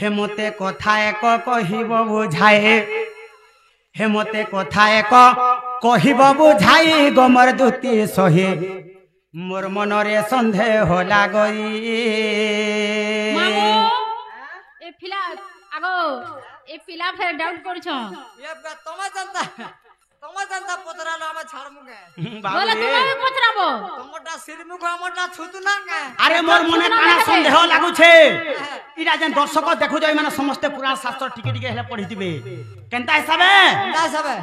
হেমতে কথা এক কহিব বুঝায়ে হেমতে কথা এক কহিব বুঝাই গমর দুতি সহে মোর মনরে সন্দেহ লাগই এ ফিলা আগো এ ফিলা ফের ডাউট করছ তোমার জানতা পতরালো আমার ছাড়মুগে বলে তুমি পতরাবো তোমারটা সিরমুখ আমারটা ছুতু না কে আরে মোর মনে কানা সন্দেহ লাগুছে ইরা যেন দর্শক দেখু যাই মানে সমস্ত পুরাণ শাস্ত্র টিকে টিকে হেলে পড়ি দিবে কেনতা হিসাবে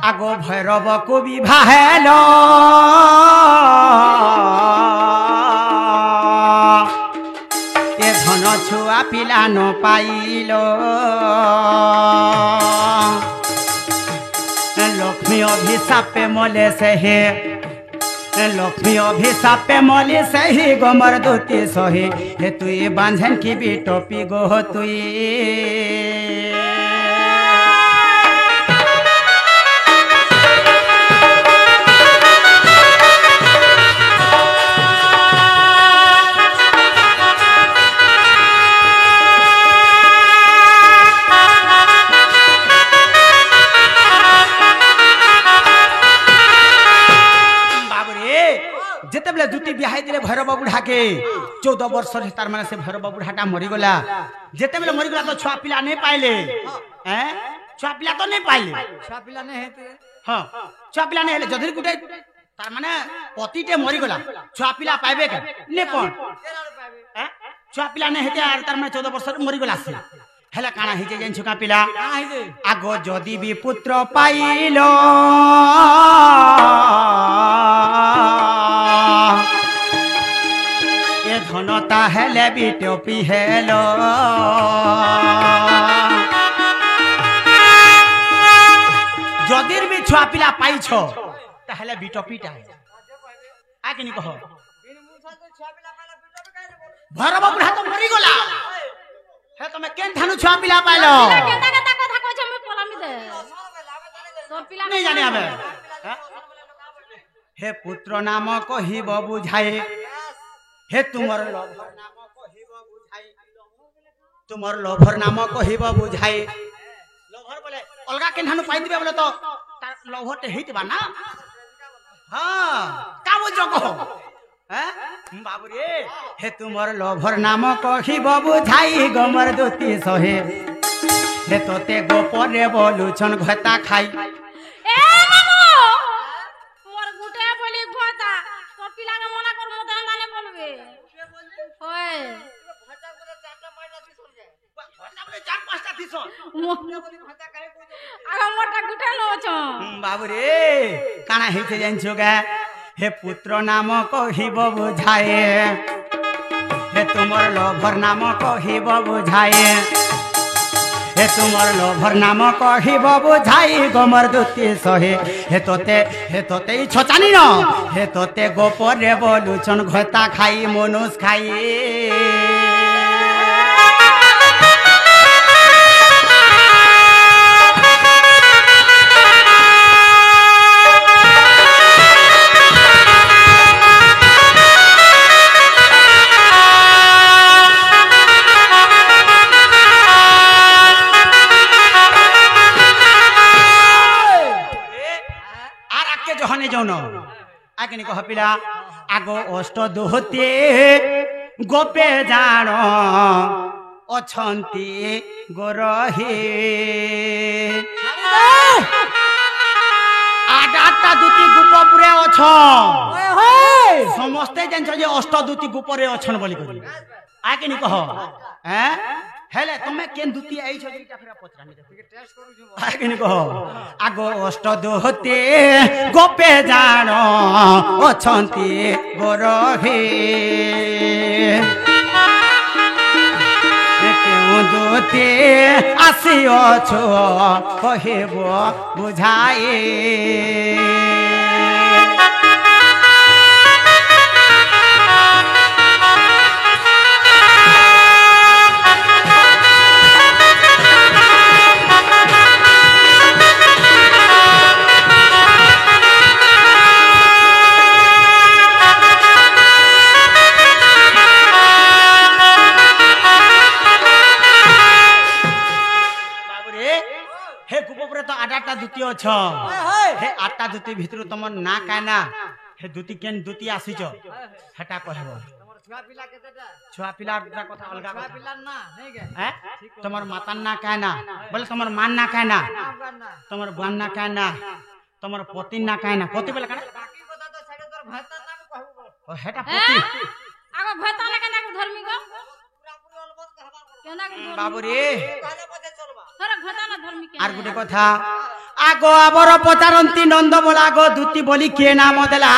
আগো ভৈরব কবি ভাহেল এ ধন ছুয়া পিলা ন পাইল লক্ষ্মী অভিশাপে মলে সহে লক্ষ্মী অভিশাপে মলে সহি গমর দুতি সহে হে তুই বাঁধেন কি বিটপি গো তুই যেতেবেলে দুটি বিহাই দিলে ভৈরব বুঢ়াকে 14 বর্ষর তার মানে সে ভৈরব বুঢ়াটা মরিগলা যেতেবেলে মরিগলা তো ছুয়া পিলা নেই পাইলে হ্যাঁ ছুয়া পিলা তো নেই পাইলে ছুয়া পিলা নেই হেতে হ্যাঁ ছুয়া পিলা নেই হেলে যদি গুটে তার মানে পতিতে মরিগলা ছুয়া পিলা পাইবে কে নে পন হ্যাঁ ছুয়া পিলা নেই হেতে আর তার মানে 14 বর্ষর মরিগলা সে হেলে কানা হিজে যেন ছুকা পিলা আগো যদি বি পুত্র পাইল এ ধনতা হেলে বিটপি হেল যদির বি ছুয়া পিলা পাইছ তাহলে বিটপিটা আগে নি কহ ভৈরব বুঢ়া তো মরি গলা হে তুমি কেন ধানু ছুয়া পিলা পাইল কেনতা কেনতা কথা কইছ আমি পলামি দে তোর পিলা नहीं जाने आबे हे पुत्र नाम कहिब बुझाए हे तुमर लभर नाम कहिब बुझाए तुमर लभर नाम कहिब बुझाए लभर बोले अलगा के नानु पाई दिबे बोले तो तार लभरते हेतिबा ना हां का बुझो कहो हैं बाबू रे हे तुमर लभर नाम कहिब बुझाई गमर दुती सहे हे तोते गोपरे बोलुछन घता खाई এ মামু মোর গুটে বলি ঘটা তোর পিলাকে মনা কর মতে মানে বলবে ওই ঘটা করে চারটা পাঁচটা দিছন গে ঘটা বলে চার পাঁচটা দিছন বলি ঘটা কাহে কই আগা মোটা গুটে লছ बाबू रे काना हेते जानछो गा हे पुत्र नाम कहिब बुझाए हे तुमर लभर नाम कहिब बुझाए हे तुमर लभर नाम कहिब बुझाई गमर दुती सहे हे तोते छचानी न हे तोते गोपरे बोलुछन घता खाई मनुष खाई आगे कह पिला आगो अष्ट दोहते गोपे जान अछंती गोरहे आठटा दूती गुप पुरे अछ समस्ते जानछ जे अष्ट दूती गुपरे अछन बोली करी आगे कह हैं हेले तुमे केन दूती आइछ जेटा फेरा पचरानी टेस्ट करू छु आगे कह आगो अष्ट दोहते गोपे जान अछंती गोरहे केउ दूती आसियो छो कहिबो बुझाए দুতি অছ হাই হে 8টা দুতি ভিতর তোমার না কায়না হে দুতি কেন দুতি আসিছ হেটা কহব তোমার ছুয়া পিলা কেতেটা ছুয়া পিলার কথা অলগা ছুয়া কথা পিলা না নেই গে হ্যাঁ তোমার মাতার না কায়না বলে তোমার মান না কায়না নাম না তোমার বান না কায়না তোমার পতি না কায়না পতি বলে কানা বাকি কথা তো ছাড়ে তোর ভাতার নাম কহব ও হেটা পতি আগো ভেতা না কেন ধর্মী গো পুরা পুরি অলবত কহবা কেন বাবু রে তাহলে পথে চলবা ধরে ভেতা না ধর্মী কেন আর গুটে কথা আগো আবর পচারন্তি নন্দ বলা আগো দুতি বলি কে নাম দেলা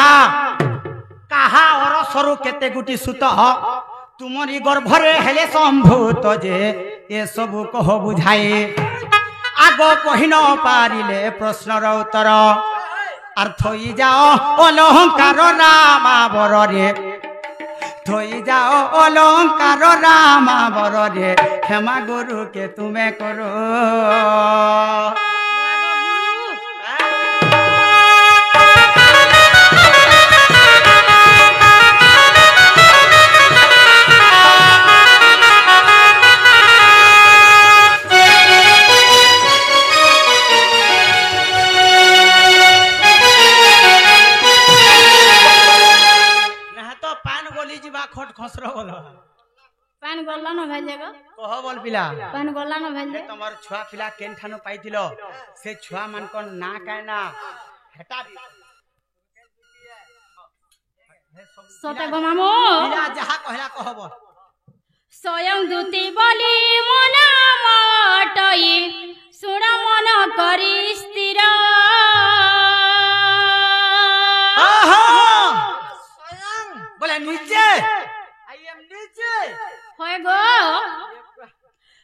কাহা অরসরু কেতে গুটি সুত তুমরি গর্ভরে হেলে সম্ভূত যে এসবু কহ বুঝাই আগ কহিন পারিলে প্রশ্নর উত্তর আর থই যাও অলঙ্কার রামাবরে থই যাও অলঙ্কার রামাবরে ক্ষমা গুরুকে তুমি করো খট খসর বল পান গল্লা না ভাইলে গো কহ বল পিলা পান গল্লা না ভাইলে তোমার ছুয়া পিলা কেন ঠানো পাইছিল সে ছুয়া মানকর না কায় না হেটা সতে গো মামু পিলা যাহা কহলা কহ বল স্বয়ং দূতি বলি মন মটই শুণ মন করি স্থির স্বয়ং বলে নিচে আই এম নিচে হয় গো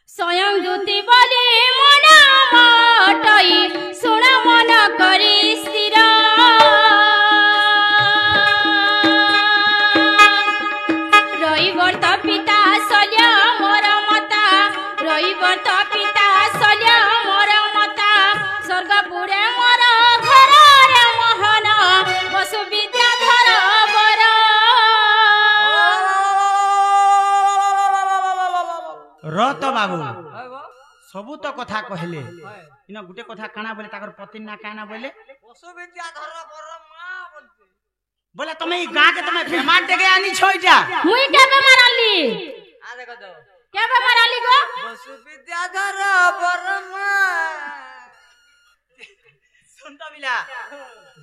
স্বয়ং দূতি বলি মন মটই শুণ মন করি স্থির রইবর তো পিতা সল্য মোর মতা রইবর তো পিতা সল্য মোর মতা স্বর্গপুরে মোর ঘরে মোহন বসু বিদ্যাধর বর রত বাবু হয় গো সবু তো কথা কহিলে হয় ইন গুটে কথা কানা বলে তাকর পতি না কানা বলে বসু বিদ্যাধর বড় মা বলতে বলে তুমি এই গাঁকে তুমি বেমার ডেকে আনিছ এটা মুই কে বেমার আনলি আ দেখো তো কে বেমার আনলি গো বসু বিদ্যাধর বড় মা শুনতো মিলা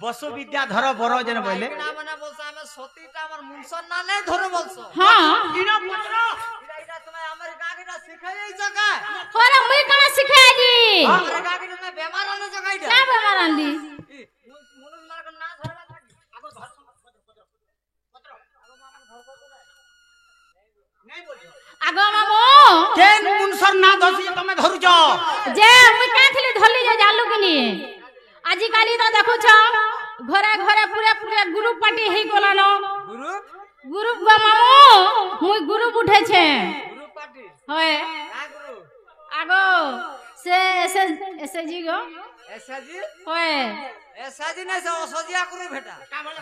বসু বিদ্যা ধর বড় যেন বলে না মানে বলছো আমি সতীটা আমার মুনসন না নেই ধরে বলছো হ্যাঁ ইন পত্র এটা তুমি আমার গাগিটা শিখাই এই জায়গা ওরে মুই কোন শিখাই দি আমার গাগিটা তুমি বেমার আনো জায়গাটা কে বেমার আনলি মুনুস মার না ধরবা থাকি আগো ধর পত্র আগো আমার ধর করতে নাই বলি আগো মামু কেন মুনসর না ধসি তুমি ধরুছ যে মুই কাথলি ধরলি যে জানলু কিনি আজি কালি তো দেখুছ ঘরে ঘরে পুরে পুরে গ্রুপ পার্টি হেই গলান গুরু গ্রুপ গো মামু মুই গ্রুপ উঠেছে গুরু পার্টি হয় কা গুরু আগো সে এসে জি গো এসাজি হয় এসাজি নাই সে অসজিয়া গুরু ভেটা কা বলে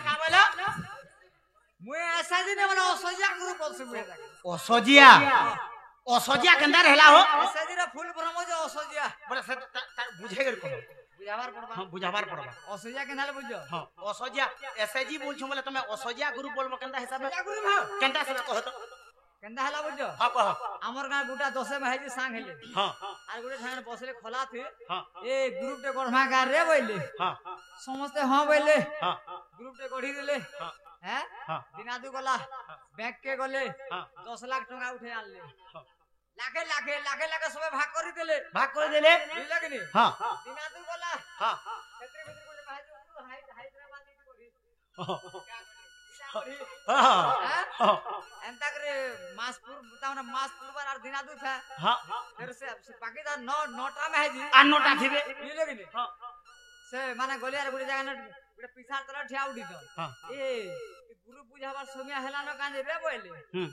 মুই এসাজি নাই মানে অসজিয়া গুরু বলছো ভেটা অসজিয়া অসজিয়া কেন্দা হেলা হো এসাজি রা ফুল ব্রহ্ম যে অসজিয়া বলে সে তার বুঝে গেল কোন বুঝাবার পড়বা হ্যাঁ বুঝাবার পড়বা অসজিয়া কেনালে বুঝছো হ্যাঁ অসজিয়া এসএজি বলছো বলে তুমি অসজিয়া গুরু বলবো কেন্দা হিসাবে অসজিয়া গুরু ভাও কেন্দা হিসাবে কহ তো কেন্দা হেলা বুঝছো হ্যাঁ কহ আমার গাঁ গোটা 10 ভাই যে সাং হেলে হ্যাঁ আর গোটে ঠানে বসলে খোলা থে হ্যাঁ এই গ্রুপটে গড়মা গা রে বইলে হ্যাঁ সমস্তে হ্যাঁ বইলে হ্যাঁ গ্রুপটে গড়ি দিলে হ্যাঁ হ্যাঁ হ্যাঁ দিনাদু গলা ব্যাংক কে গলে হ্যাঁ 10 লাখ টাকা উঠে আনলে লাখে লাখে লাখে লাখে সবাই ভাগ করে দিলে ভাগ করে দিলে বুঝলে কি নি হ্যাঁ দিনাদু গলা হ্যাঁ ক্ষেত্রে ভিতরে বলে ভাই হায়দ্রাবাদ দিতে করি হ্যাঁ এন্তা করে মাসপুর তাহলে মাসপুর বার আর দিনাদু থা হ্যাঁ फिर से बाकी दा 9टा में है जी আর নটা থিবে বুঝলে কি নি হ্যাঁ से माने गले আর গুড়ি জায়গা না গুড়ি পিছার তলা ঠিয়া উঠি তো হ্যাঁ এ গুরু বুঝাবার সময় হেলা ন কাঁদে রে বইলে হুম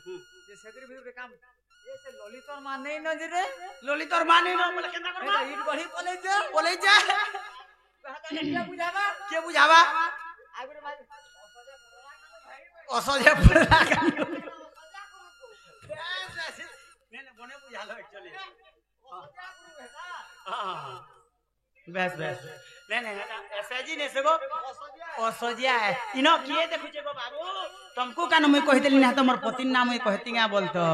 যে সেদির ভিতরে কাম এ সে ললিতর মান নেই ন রে ললিতর মানি না বলে কেন্দা করবা এটা ইট বড়ি পলে যে বলে যা হাতা কে বুঝাবা কে বুঝাবা আগুরে ভাই অসজিয়া পুরা লাগা বনে বুঝালো অ্যাকচুয়ালি बेस बेस नहीं ऐसे जी नहीं सेगो असजिया है इनो किए देखुचे गो बाबू तुमको कान मैं कहितली ना तमर पति नाम मैं कहतिगा बोलतो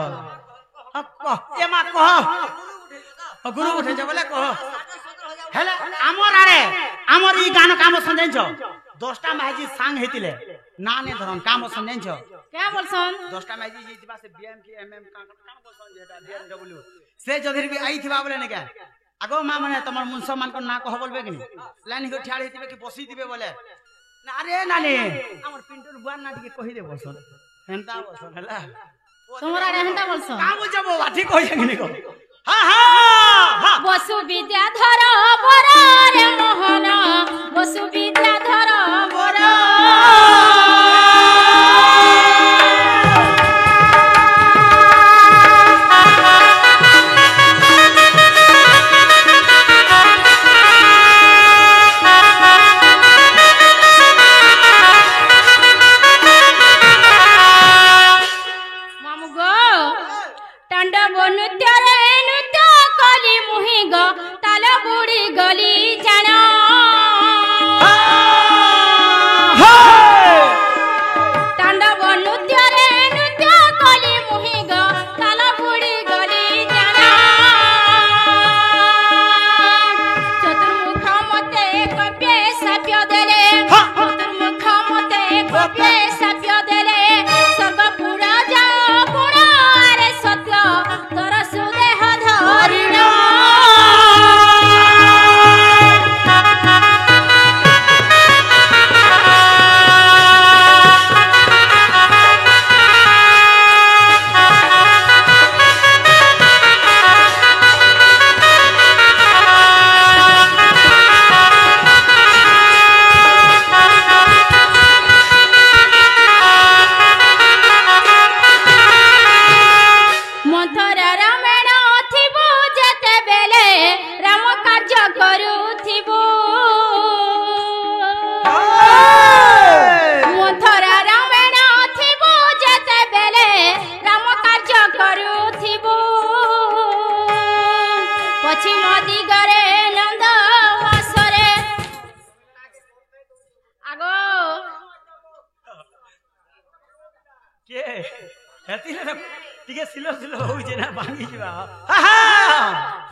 ए मा कह गुरु उठे जा बोले कह हेले आमर ई गान काम संजैछ 10टा माजी सांग हेतिले ना ने धरन काम संजैछ क्या बोलसन 10टा माजी जी दिबा से बीएम की एमएम का बोलसन जेटा बीएमडब्ल्यू से जधर भी आई थिबा बोले ने क्या आगो मा माने तमर मुनसा मान को ना कह बोलबे कि लाइन को ठाड़ हेतिबे कि बसी दिबे बोले ना अरे नानी हमर पिंटूर बुआ ना दिके कहि दे बोलसन हेंता बोलसन हला तुम्हारा रहता बोलसन का बुझबो बा ठीक होय कि नहीं को हां बसु विद्याधर बर रे मोहन बसु विद्याधर बर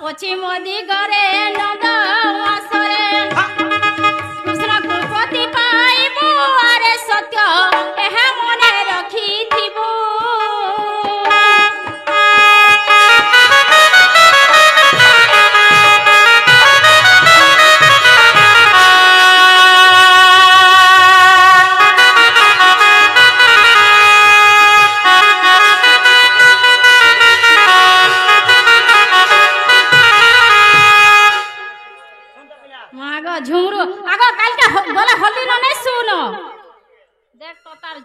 पछी मोदी गरे नंद वासरे कृष्ण कुलपति पाइबो अरे सत्य एह मने रखिथिबो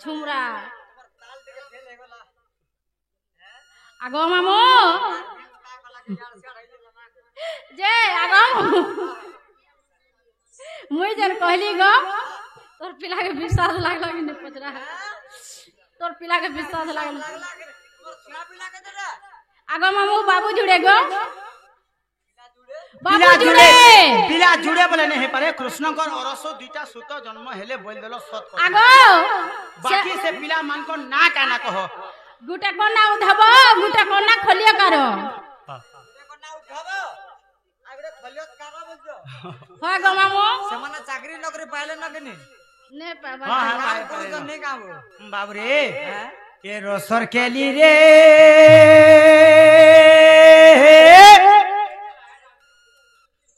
झुमरा आगो मामो जे आगो मुई जन कहली गो तोर पिला के विश्वास लागल कि नहीं पचरा तोर पिला के विश्वास लागल आगो मामो बाबू जुड़े गो पिला जुड़े बोले नहीं पारे कृष्ण को अरसो दुईटा सुत जन्म हेले बोल देलो सत आगो बाकी से पिला मान को ना काना कहो गुटा कोना उधब गुटा कोना खोलिया करो कोना उठब आगरे खोलियत कागा बुझो होय गो मामो से मने चाकरी नौकरी पाइले न कि नहीं पाबा हां नहीं काबो बाबू रे के रोसर केली रे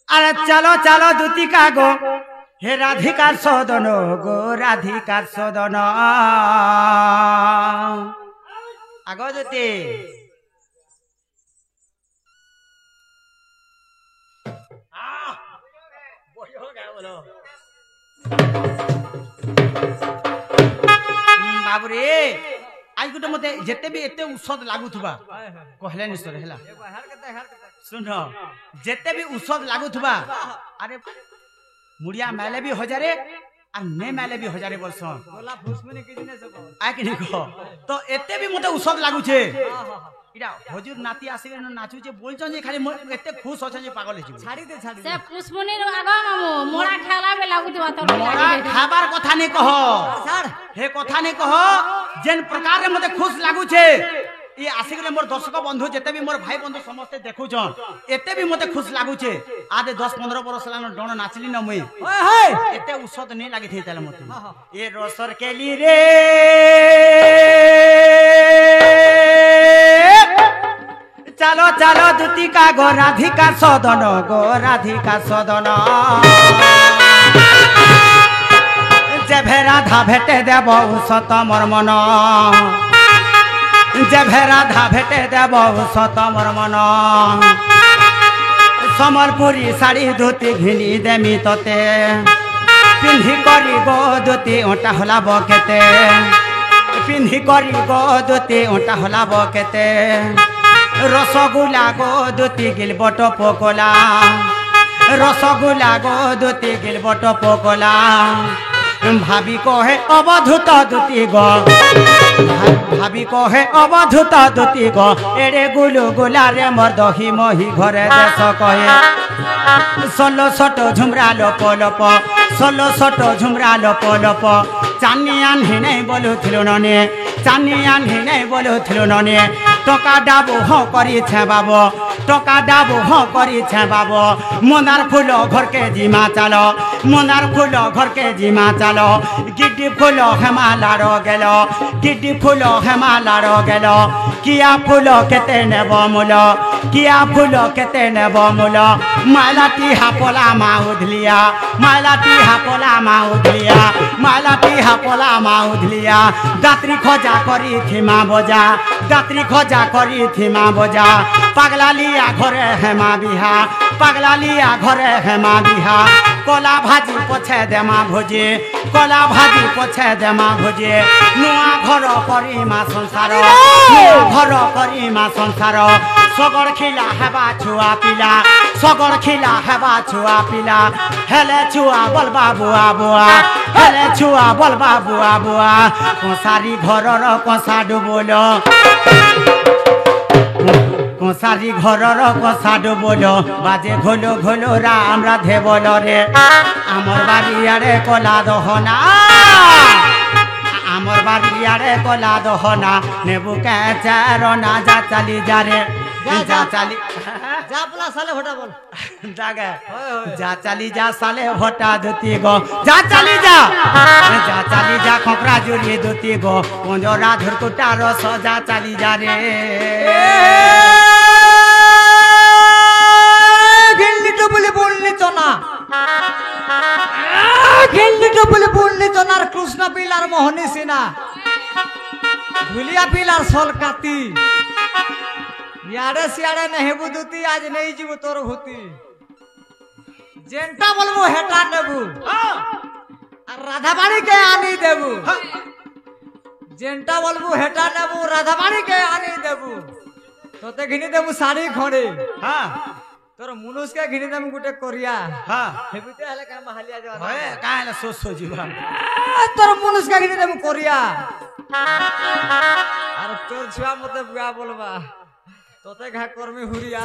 अरे चलो चलो दूतिका गो हे राधिकार सदन गो राधिकार सदन आगो दूती बाबू रे आज गुटे मते जेते भी एते औषध लागुथबा कहले निश्चय हैला सुन जेते भी औषध लागुथबा अरे मुड़िया मैले भी हजारे आ ने मैले भी हजारे बोलसन गोला फुसमनी के दिने सब आ कि नहीं कह तो एते भी मते औषध लागु छे এটা হজুর নাতি আসিবে নাচুছে বলছেন যে খালি এতে খুশ আছে যে পাগল হইছে ছাড়ি দে ছাড়ি সে দে পুষ্পনির আগা মামু মোড়া খেলা বে লাগুতিবা তোর মোরা খাবার কথা নেই কহ ছাড় হে কথা নেই কহ যেন প্রকার মতে খুশ লাগুছে ই আসিগলে মোর দর্শক বন্ধু যেতে বি মোর ভাই বন্ধু সমস্তে দেখুছন এতে বি মতে খুশ লাগুছে আদে 10-15 বরস লানো ডণ নাচলি ন মুই ওই হেই এতে উৎসত নেই লাগি থই তালে মতে হ্যাঁ, হ্যাঁ। এ রসর কেলি রে চালো চালো দুতিকা গো রাধিকা সদন গো রাধিকা সদন যেভে রাধা ভেটে দেব সত মোর মন যেভে রাধা ভেটে দেব সত মোর মন সম্বলপুরী শাড়ি ধুতি ঘিনি দেমি ততে পিন্ধি করি গো দুতি ওটা হলাব কেতে পিন্ধি করি গো দুতি ওটা হলাব কেতে রসগোলা গো দুতি গিলবট পকোলা রসগোলা গো দুতি গিলবট পকোলা ভাবি কহে অবধূত দুতি গ ভাবি কহে অবধূত দুতি গ এড়ে গুলু গুলারে মোর দহি মহি ঘরে দেশ কহে 16 ঝুমরা লোপ লোপ 16 ঝুমরা লোপ লোপ চানি আনহি নাই বলুছিল ননে চানি আনহি নাই বলুছিল ননে টকা ডাবু হ করিছে বাব টকা ডাবু হ করিছে বাব মনার ফুল ঘরকে জিমা চাল মনার ফুল ঘরকে জিমা চাল গিডি ফুল হেমালার গেল গিডি ফুল হেমালার গেল কিয়া ফুল কেতে নেব মূল কিয়া ফুল কেতে নেব মূল মালাটি হাপলা মা উধলিয়া মালাটি হাপলা মা উধলিয়া মালাটি হাপলা মা উধলিয়া দাত্রি খোঁজা করি থিমা বজা দাত্রি খোঁজা করি থিমা বজা পাগলা লিয়া ঘরে হেমা বিহা পাগলা লিয়া ঘরে হেমা বিহা কলা ভাজি পছে দেমা ভোজে কলা ভাজি পছে দেমা ভোজে নুয়া ঘর করি মা সংসার নুয়া ঘর করি মা সংসার সগর খিলা হেবা ছুয়া পিলা সগর খিলা হেবা ছুয়া পিলা হেলে ছুয়া বলবা বুয়া বুয়া হেলে ছুয়া বলবা বুয়া বুয়া কসারি ঘরর কষা ডুবল কসারি ঘরর কষা ডুবল বাজে ঘোলো ঘোলো রাম রাধে বল রে আমার বাড়ি আরে কলা দহনা আমার বাড়ি আরে কলা দহনা নেবু চারনা যা চালি যা রে যা চালি যা বলা সালে হটা বল জাগে ওই ওই যা চালি যা সালে ভটা দুতি গো যা চালি যা চালি যা খোপরা জুড়ি দুতি গো পঞ্জরা ধুরকুটা রস যা চালি যা রে গিল্লি তো বলে বললি তো না গিল্লি তো বলে বললি তো না আর কৃষ্ণ পিলার মোহনী সিনা ধুলিয়া পিলার সলকাতি ইয়ারে সিয়ারে নেহেবু দুতি আজ নেই জীব তোর ভূতি যেনটা বলবো হেটা নেবু আর রাধাবাড়িকে আনি দেবু যেনটা বলবু হেটা নেবু রাধাবাড়িকে আনি দেবু তোতে ঘিনি দেবু শাড়ি খড়ে হ্যাঁ তোর মুনুষকে ঘিনি দেবু গুটে করিয়া হ্যাঁ হেবিতে হলে কাম হালিয়া যাওয়া ওয়ে কাহেলা সো জীবন তোর মুনুষকে ঘিনি দেবু করিয়া আর তোর ছুয়া মতে বুয়া বলবা তোতে ঘা কর্মী হুরিয়া